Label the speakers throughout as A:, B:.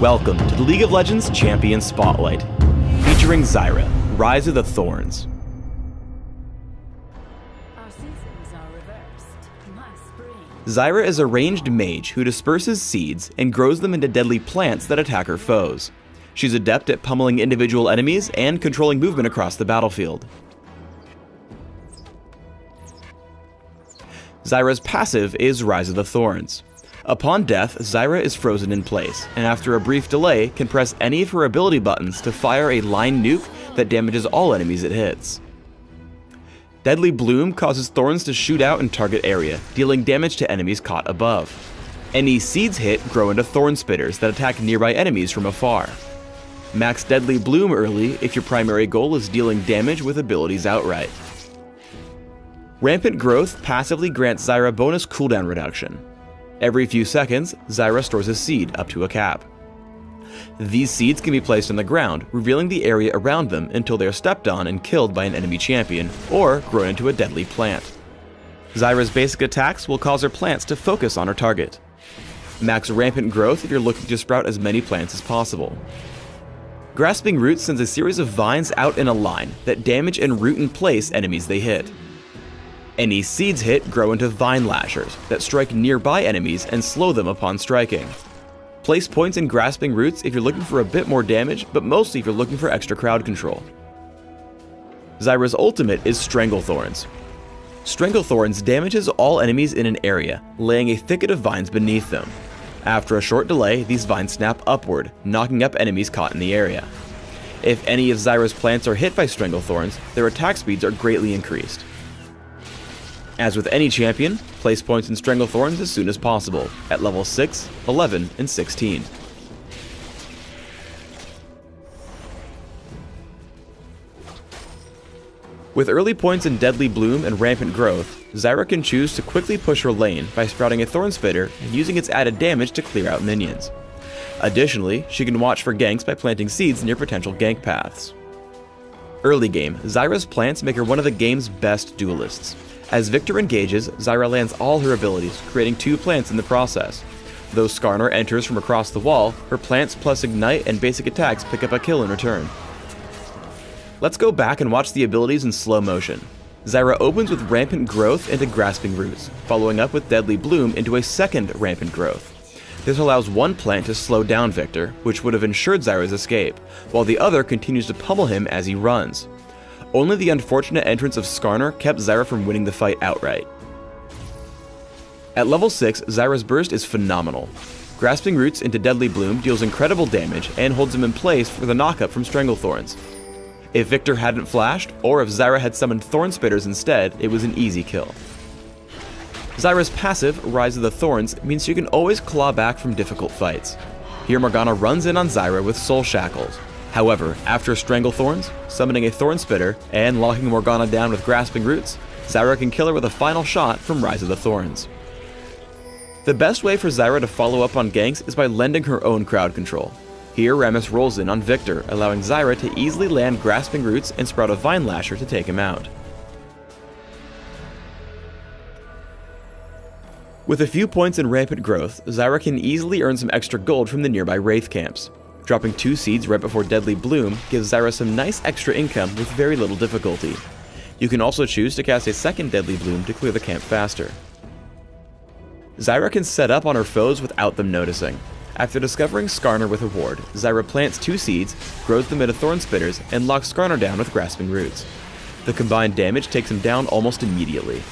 A: Welcome to the League of Legends Champion Spotlight, featuring Zyra, Rise of the Thorns.
B: Our seasons are reversed. My spring.
A: Zyra is a ranged mage who disperses seeds and grows them into deadly plants that attack her foes. She's adept at pummeling individual enemies and controlling movement across the battlefield. Zyra's passive is Rise of the Thorns. Upon death, Zyra is frozen in place, and after a brief delay, can press any of her ability buttons to fire a line nuke that damages all enemies it hits. Deadly Bloom causes thorns to shoot out in target area, dealing damage to enemies caught above. Any seeds hit grow into thorn spitters that attack nearby enemies from afar. Max Deadly Bloom early if your primary goal is dealing damage with abilities outright. Rampant Growth passively grants Zyra bonus cooldown reduction. Every few seconds, Zyra stores a seed up to a cap. These seeds can be placed on the ground, revealing the area around them until they are stepped on and killed by an enemy champion, or grown into a deadly plant. Zyra's basic attacks will cause her plants to focus on her target. Max Rampant Growth if you're looking to sprout as many plants as possible. Grasping Roots sends a series of vines out in a line that damage and root in place enemies they hit. Any seeds hit grow into Vine Lashers that strike nearby enemies and slow them upon striking. Place points in Grasping Roots if you're looking for a bit more damage, but mostly if you're looking for extra crowd control. Zyra's ultimate is Strangle Thorns. Strangle Thorns damages all enemies in an area, laying a thicket of vines beneath them. After a short delay, these vines snap upward, knocking up enemies caught in the area. If any of Zyra's plants are hit by Strangle Thorns, their attack speeds are greatly increased. As with any champion, place points in Strangle Thorns as soon as possible, at level 6, 11, and 16. With early points in Deadly Bloom and Rampant Growth, Zyra can choose to quickly push her lane by sprouting a Thorn Spitter and using its added damage to clear out minions. Additionally, she can watch for ganks by planting seeds near potential gank paths. Early game, Zyra's plants make her one of the game's best duelists. As Victor engages, Zyra lands all her abilities, creating 2 plants in the process. Though Skarner enters from across the wall, her plants plus Ignite and basic attacks pick up a kill in return. Let's go back and watch the abilities in slow motion. Zyra opens with Rampant Growth into Grasping Roots, following up with Deadly Bloom into a second Rampant Growth. This allows one plant to slow down Victor, which would have ensured Zyra's escape, while the other continues to pummel him as he runs. Only the unfortunate entrance of Skarner kept Zyra from winning the fight outright. At level 6, Zyra's burst is phenomenal. Grasping Roots into Deadly Bloom deals incredible damage and holds him in place for the knockup from Strangle Thorns. If Victor hadn't flashed, or if Zyra had summoned Thorn Spitters instead, it was an easy kill. Zyra's passive, Rise of the Thorns, means she can always claw back from difficult fights. Here Morgana runs in on Zyra with Soul Shackles. However, after Strangle Thorns, summoning a Thorn Spitter, and locking Morgana down with Grasping Roots, Zyra can kill her with a final shot from Rise of the Thorns. The best way for Zyra to follow up on ganks is by lending her own crowd control. Here Rammus rolls in on Victor, allowing Zyra to easily land Grasping Roots and sprout a Vine Lasher to take him out. With a few points in Rampant Growth, Zyra can easily earn some extra gold from the nearby Wraith camps. Dropping 2 seeds right before Deadly Bloom gives Zyra some nice extra income with very little difficulty. You can also choose to cast a second Deadly Bloom to clear the camp faster. Zyra can set up on her foes without them noticing. After discovering Skarner with a ward, Zyra plants 2 seeds, grows them into Thorn Spitters, and locks Skarner down with Grasping Roots. The combined damage takes him down almost immediately.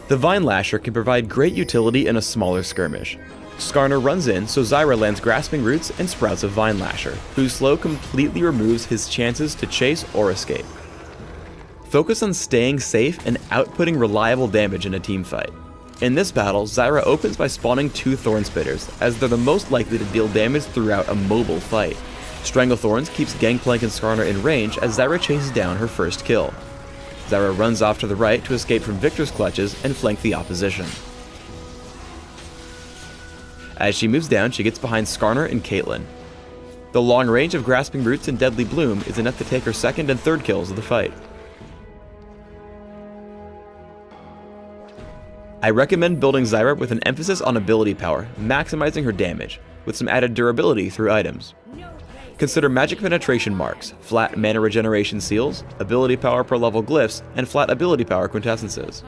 A: The Vine Lasher can provide great utility in a smaller skirmish. Skarner runs in, so Zyra lands Grasping Roots and sprouts a Vine Lasher, whose slow completely removes his chances to chase or escape. Focus on staying safe and outputting reliable damage in a teamfight. In this battle, Zyra opens by spawning 2 Thorn Spitters, as they're the most likely to deal damage throughout a mobile fight. Strangle Thorns keeps Gangplank and Skarner in range as Zyra chases down her first kill. Zyra runs off to the right to escape from Victor's clutches and flank the opposition. As she moves down, she gets behind Skarner and Caitlyn. The long range of Grasping Roots and Deadly Bloom is enough to take her second and third kills of the fight. I recommend building Zyra with an emphasis on ability power, maximizing her damage, with some added durability through items. Consider magic penetration marks, flat mana regeneration seals, ability power per level glyphs, and flat ability power quintessences.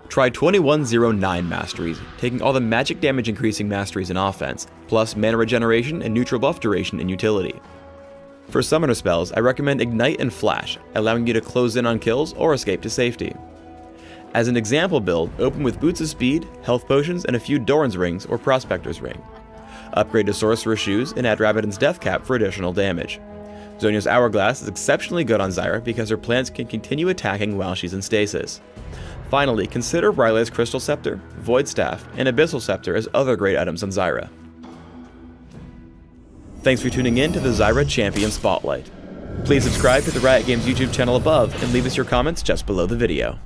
A: Try 2109 masteries, taking all the magic damage increasing masteries in offense, plus mana regeneration and neutral buff duration in utility. For summoner spells, I recommend Ignite and Flash, allowing you to close in on kills or escape to safety. As an example build, open with Boots of Speed, Health Potions, and a few Doran's Rings or Prospector's Ring. Upgrade to Sorcerer's Shoes and add Rabadon's Death Cap for additional damage. Zonya's Hourglass is exceptionally good on Zyra because her plants can continue attacking while she's in stasis. Finally, consider Rylai's Crystal Scepter, Void Staff, and Abyssal Scepter as other great items on Zyra. Thanks for tuning in to the Zyra Champion Spotlight. Please subscribe to the Riot Games YouTube channel above and leave us your comments just below the video.